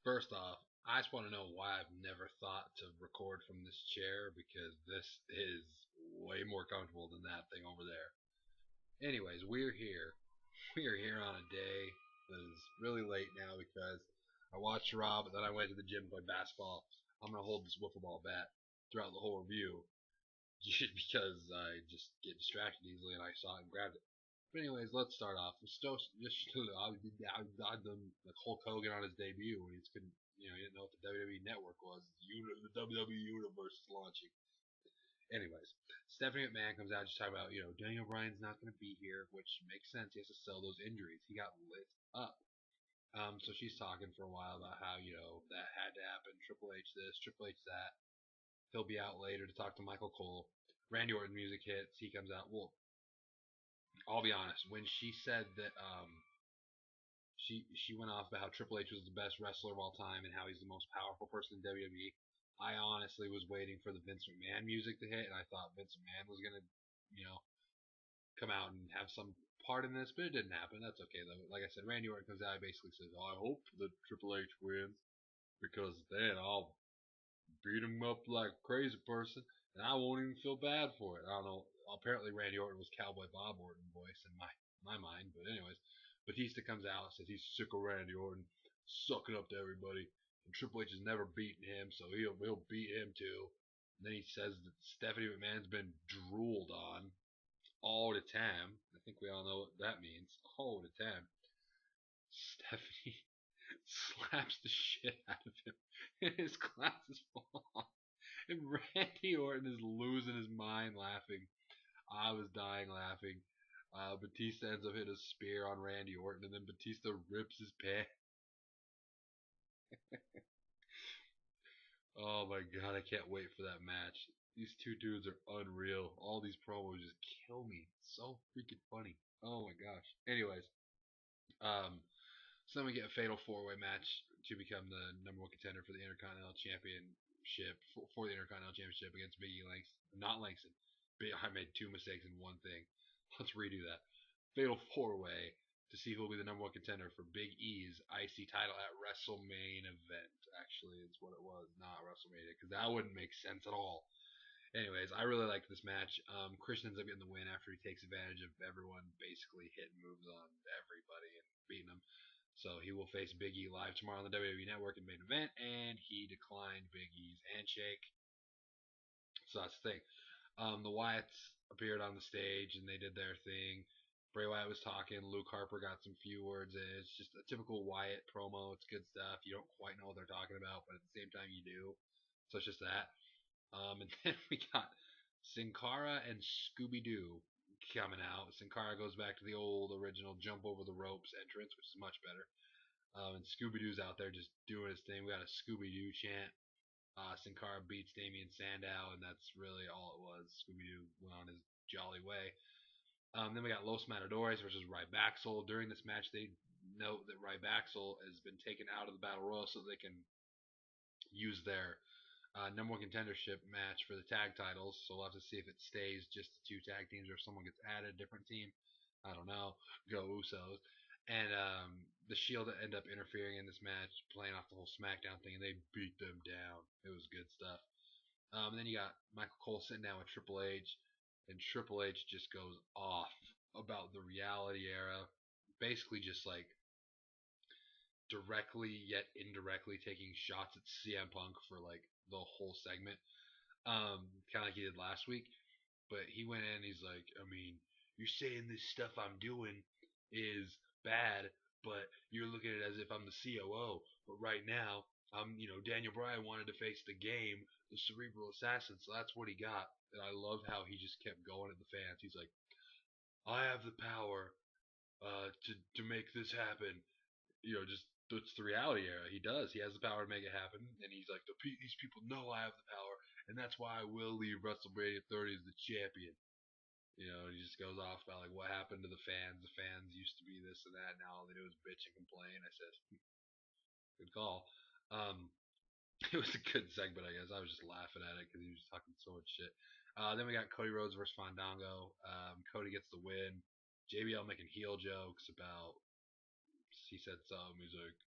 First off, I just want to know why I've never thought to record from this chair because this is way more comfortable than that thing over there. Anyways, we're here. We are here on a day that is really late now because I watched Raw, but then I went to the gym to play basketball. I'm gonna hold this wiffle ball bat throughout the whole review just because I just get distracted easily and I saw it and grabbed it. But anyways, let's start off. I done like Hulk Hogan on his debut when he just couldn't, he didn't know what the WWE Network was. The WWE Universe is launching. Anyways, Stephanie McMahon comes out just talking about, Daniel Bryan's not going to be here, which makes sense. He has to sell those injuries. He got lit up. So she's talking for a while about how, that had to happen. Triple H this, Triple H that. He'll be out later to talk to Michael Cole. Randy Orton music hits. He comes out. Well, I'll be honest. When she said that she went off about how Triple H was the best wrestler of all time and how he's the most powerful person in WWE, I honestly was waiting for the Vince McMahon music to hit, and I thought Vince McMahon was gonna, you know, come out and have some part in this, but it didn't happen. That's okay though. Like I said, Randy Orton comes out and basically says, "Oh, I hope that Triple H wins because then I'll beat him up like a crazy person, and I won't even feel bad for it." I don't know. Apparently, Randy Orton was Cowboy Bob Orton voice in my mind, but anyways, Batista comes out and says he's sick of Randy Orton sucking up to everybody, and Triple H has never beaten him, so he'll beat him too. And then he says that Stephanie McMahon's been drooled on all the time. I think we all know what that means. All the time. Stephanie slaps the shit out of him, and his glasses fall off. And Randy Orton is losing his mind laughing. I was dying laughing. Batista ends up hitting a spear on Randy Orton, and then Batista rips his pants. Oh my god, I can't wait for that match. These two dudes are unreal. All these promos just kill me. So freaking funny. Oh my gosh. Anyways, um, so then we get a fatal four-way match to become the number one contender for the Intercontinental Championship for the Intercontinental Championship against Big E Langston. Not Langston. I made two mistakes in one thing. Let's redo that. Fatal four-way to see who will be the number one contender for Big E's IC title at WrestleMania event. Actually, it's what it was, not WrestleMania, because that wouldn't make sense at all. Anyways, I really liked this match. Christian ends up getting the win after he takes advantage of everyone basically hitting moves on everybody and beating them. So he will face Big E live tomorrow on the WWE Network in main event, and he declined Big E's handshake. So that's the thing. The Wyatts appeared on the stage and they did their thing. Bray Wyatt was talking. Luke Harper got some few words in. It's just a typical Wyatt promo. It's good stuff. You don't quite know what they're talking about, but at the same time you do. So it's just that. And then we got Sin Cara and Scooby Doo coming out. Sin Cara goes back to the old original jump over the ropes entrance, which is much better. And Scooby Doo's out there just doing his thing. We got a Scooby Doo chant. Sin Cara beats Damien Sandow, and that's really all it was. Scooby Doo went on his jolly way. Then we got Los Matadores versus Rybaxel. During this match, they note that Rybaxel has been taken out of the Battle Royal so they can use their number one contendership match for the tag titles. So we'll have to see if it stays just the two tag teams or if someone gets added, a different team. I don't know. Go Usos. And the Shield end up interfering in this match, playing off the whole SmackDown thing, and they beat them down. It was good stuff. And then you got Michael Cole sitting down with Triple H, and Triple H just goes off about the reality era, basically just like directly yet indirectly taking shots at CM Punk for like the whole segment, kind of like he did last week. But he went in, and he's like, I mean, you're saying this stuff I'm doing is bad, but you're looking at it as if I'm the COO. But right now, Daniel Bryan wanted to face the game, the Cerebral Assassin, so that's what he got. And I love how he just kept going at the fans. He's like, I have the power to make this happen. Just that's the reality era. He does. He has the power to make it happen, and he's like, these people know I have the power, and that's why I will leave WrestleMania 30 as the champion. He just goes off about like what happened to the fans. The fans used to be this and that. Now all they do is bitch and complain. I said, good call. Um, it was a good segment, I guess. I was just laughing at it because he was talking so much shit. Then we got Cody Rhodes versus Fandango. Cody gets the win. JBL making heel jokes about. He said something. He's like,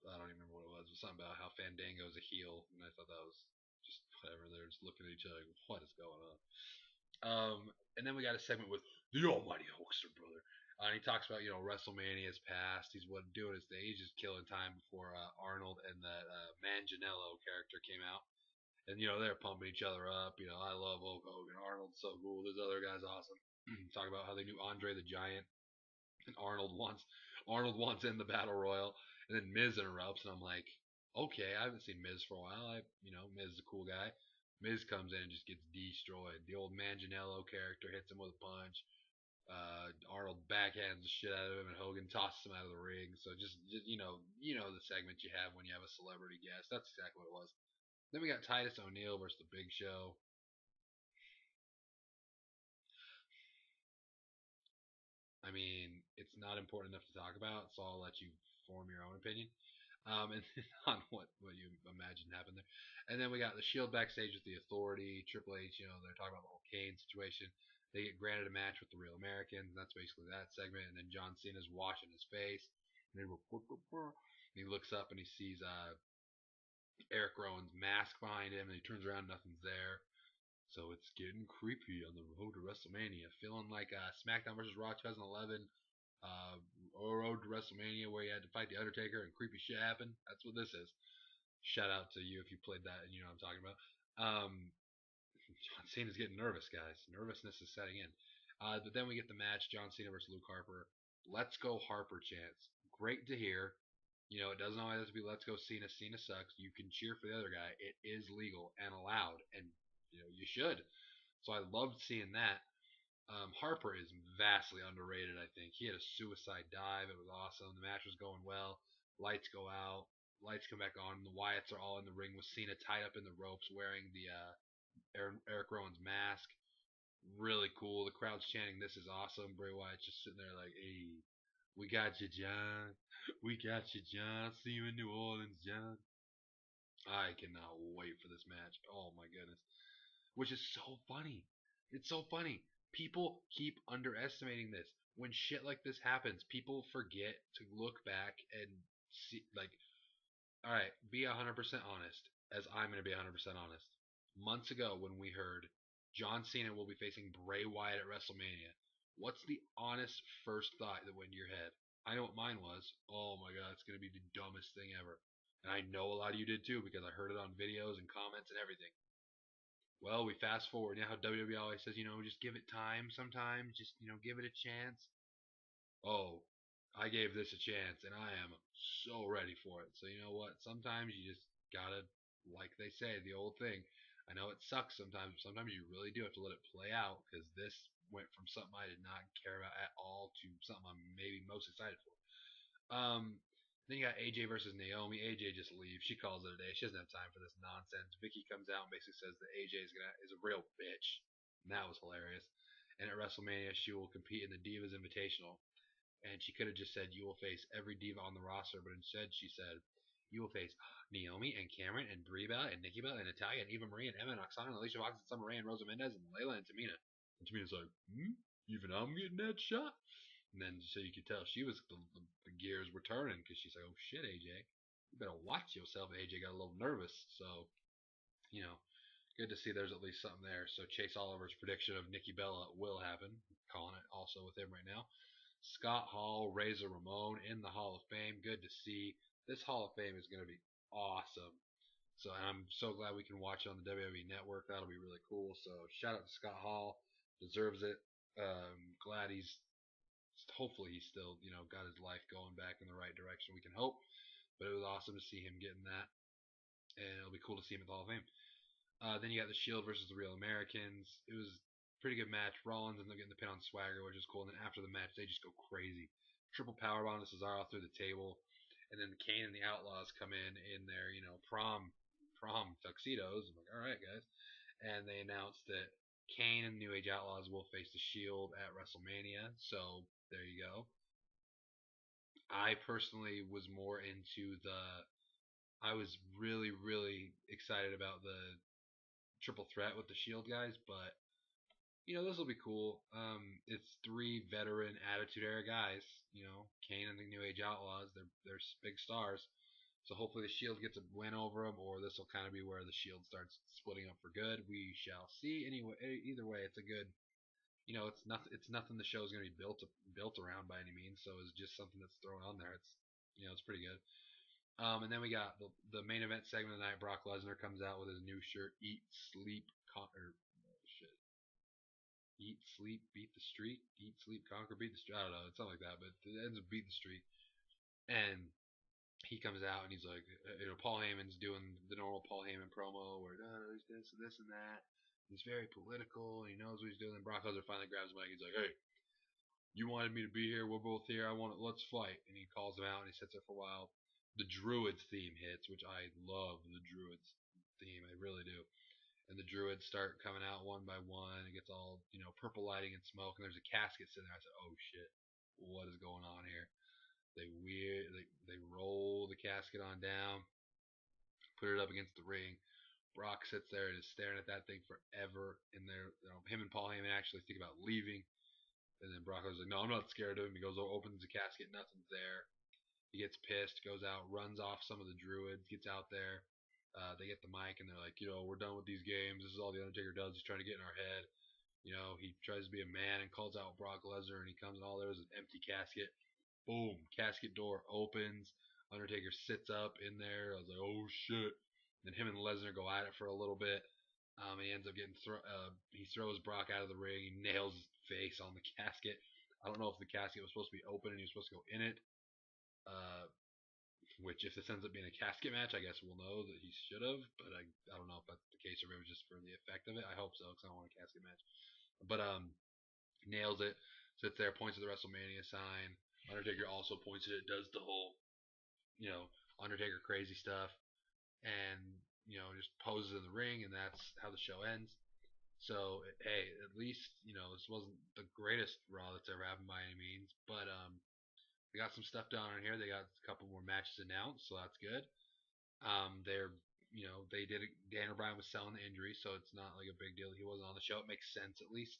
I don't even remember what it was. It was something about how Fandango's a heel, and I thought that was just whatever. They're just looking at each other like, what is going on? And then we got a segment with the Almighty Hulkster brother. And he talks about WrestleMania's past. He's doing his thing. He's just killing time before Arnold and that Manganiello character came out, and they're pumping each other up. I love Hulk Hogan. Arnold's so cool. This other guy's awesome. Talk about how they knew Andre the Giant, and Arnold wants in the battle royal, and then Miz interrupts, and I'm like, okay, I haven't seen Miz for a while. Miz is a cool guy. Miz comes in and just gets destroyed. The old Manganiello character hits him with a punch. Arnold backhands the shit out of him, and Hogan tosses him out of the ring. So just the segment you have when you have a celebrity guest. That's exactly what it was. Then we got Titus O'Neil versus the Big Show. I mean, it's not important enough to talk about, so I'll let you form your own opinion. And on what you imagine happened there. And then we got the Shield backstage with the Authority, Triple H. They're talking about the whole Kane situation. They get granted a match with the Real Americans, and that's basically that segment. And then John Cena's washing his face, and he looks up and he sees Eric Rowan's mask behind him, and he turns around, nothing's there. So it's getting creepy on the road to WrestleMania, feeling like SmackDown versus Raw 2011, uh, road to WrestleMania where you had to fight the Undertaker and creepy shit happened. That's what this is. Shout out to you if you played that and you know what I'm talking about. John Cena's getting nervous, guys. Nervousness is setting in. But then we get the match: John Cena versus Luke Harper. Let's go Harper chants. Great to hear. It doesn't always have to be "Let's go Cena." Cena sucks. You can cheer for the other guy. It is legal and allowed, and you should. So I loved seeing that. Harper is vastly underrated. I think he had a suicide dive. It was awesome. The match was going well. Lights go out. Lights come back on. The Wyatts are all in the ring with Cena tied up in the ropes, wearing the Eric Rowan's mask. Really cool. The crowd's chanting, "This is awesome." Bray Wyatt's just sitting there like, "Hey, we got you, John. We got you, John. See you in New Orleans, John." I cannot wait for this match. Oh my goodness. Which is so funny. It's so funny. People keep underestimating this. When shit like this happens, people forget to look back and see, like, all right, be 100% honest, as I'm going to be 100% honest. Months ago, when we heard John Cena will be facing Bray Wyatt at WrestleMania, what's the honest first thought that went in your head? I know what mine was. Oh my god, it's going to be the dumbest thing ever. And I know a lot of you did too because I heard it on videos and comments and everything. Well, we fast forward. You know how WWE always says, just give it time sometimes, just, give it a chance. Oh, I gave this a chance and I am so ready for it. So, you know what? Sometimes you just gotta, like they say, the old thing. I know it sucks sometimes, but sometimes you really do have to let it play out because this went from something I did not care about at all to something I'm maybe most excited for. Then you got AJ versus Naomi. AJ just leaves. She calls it a day. She doesn't have time for this nonsense. Vicky comes out and basically says that AJ is a real bitch. And that was hilarious. And at WrestleMania, she will compete in the Divas Invitational. And she could have just said, "You will face every diva on the roster," but instead she said, "You will face Naomi and Cameron and Brie Bella and Nikki Bella and Natalia and Eva Marie and Emma and Oksana and Alicia Fox and Summer Rae and Rosa Mendez and Layla and Tamina." And Tamina's like, even I'm getting that shot? And then so you could tell she was the gears were turning because she's like, "Oh shit, AJ, you better watch yourself." AJ got a little nervous, so you know, good to see there's at least something there. So Chase Oliver's prediction of Nikki Bella will happen. Calling it also with him right now. Scott Hall, Razor Ramon in the Hall of Fame. Good to see. This Hall of Fame is going to be awesome. So I'm so glad we can watch it on the WWE Network. That'll be really cool. So shout out to Scott Hall. Deserves it. Glad he's hopefully he's still got his life going back in the right direction. We can hope. But it was awesome to see him getting that, and it'll be cool to see him at the Hall of Fame. Then you got the Shield versus the Real Americans. It was a pretty good match. Rollins ends up getting the pin on Swagger, which is cool. And then after the match, they just go crazy. Triple powerbomb to Cesaro through the table, and then Kane and the Outlaws come in their prom tuxedos. I'm like, all right, guys. And they announced that Kane and New Age Outlaws will face the Shield at WrestleMania. So there you go. I personally was more into the. I was really, really excited about the triple threat with the Shield guys, but this will be cool. It's three veteran Attitude Era guys. Kane and the New Age Outlaws. They're big stars. So hopefully the Shield gets a win over them, or this will kind of be where the Shield starts splitting up for good. We shall see. Anyway, either way, it's a good. It's nothing. It's nothing. The show is going to be built around by any means. So it's just something that's thrown on there. It's pretty good. And then we got the main event segment of the night. Brock Lesnar comes out with his new shirt, Eat, Sleep, Conquer. Shit. Eat, Sleep, Beat the Streak. Eat, Sleep, Conquer, Beat the Streak. I don't know. It's something like that, but it ends with Beat the Streak. And he comes out and he's like, Paul Heyman's doing the normal Paul Heyman promo where there's this and this and that. He's very political and he knows what he's doing. And Brock Lesnar finally grabs the mic. He's like, "Hey, you wanted me to be here. We're both here. I want it. Let's fight." And he calls him out and he sits there for a while. The Druids theme hits, which I love the Druids theme. I really do. And the Druids start coming out one by one. It gets all, purple lighting and smoke. And there's a casket sitting there. I said, "Oh shit, what is going on here?" They roll the casket on down, put it up against the ring. Brock sits there and is staring at that thing forever. And him and Paul Heyman actually think about leaving. And then Brock was like, "No, I'm not scared of him." He goes, opens the casket, nothing's there. He gets pissed, goes out, runs off some of the Druids, gets out there. They get the mic and they're like, "We're done with these games. This is all the Undertaker does. He's trying to get in our head." He tries to be a man and calls out Brock Lesnar, and he comes and all there is an empty casket. Boom, casket door opens. Undertaker sits up in there. I was like, "Oh shit!" Then him and Lesnar go at it for a little bit. He ends up getting he throws Brock out of the ring. He nails his face on the casket. I don't know if the casket was supposed to be open and he was supposed to go in it. Uh, which if this ends up being a casket match, I guess we'll know that he should have. But I don't know if that's the case or if it was just for the effect of it. I hope so because I don't want a casket match. But nails it. Sits there, points at the WrestleMania sign. Undertaker also points at it. Does the whole Undertaker crazy stuff, and just poses in the ring, and that's how the show ends. So hey, at least this wasn't the greatest Raw that's ever happened by any means, but they got some stuff done on here. They got a couple more matches announced, so that's good. They did it. Daniel Bryan was selling the injury, so it's not like a big deal. He wasn't on the show. It makes sense at least.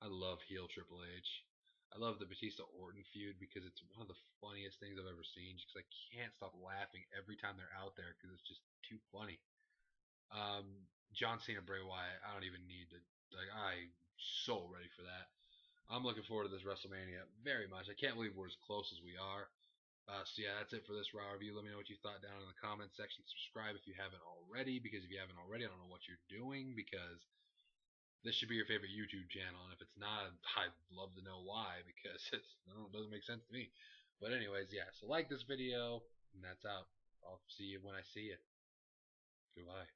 I love heel Triple H. I love the Batista Orton feud because it's one of the funniest things I've ever seen. Because I can't stop laughing every time they're out there because it's just too funny. Um, John Cena, Bray Wyatt. I don't even need to. I'm so ready for that. I'm looking forward to this WrestleMania very much. I can't believe we're as close as we are. So yeah, that's it for this Raw review. Let me know what you thought down in the comments section. Subscribe if you haven't already, because if you haven't already, I don't know what you're doing, because this should be your favorite YouTube channel, and if it's not, I'd love to know why, because it doesn't make sense to me. But anyways, yeah, so like this video, and that's out. I'll see you when I see you. Goodbye.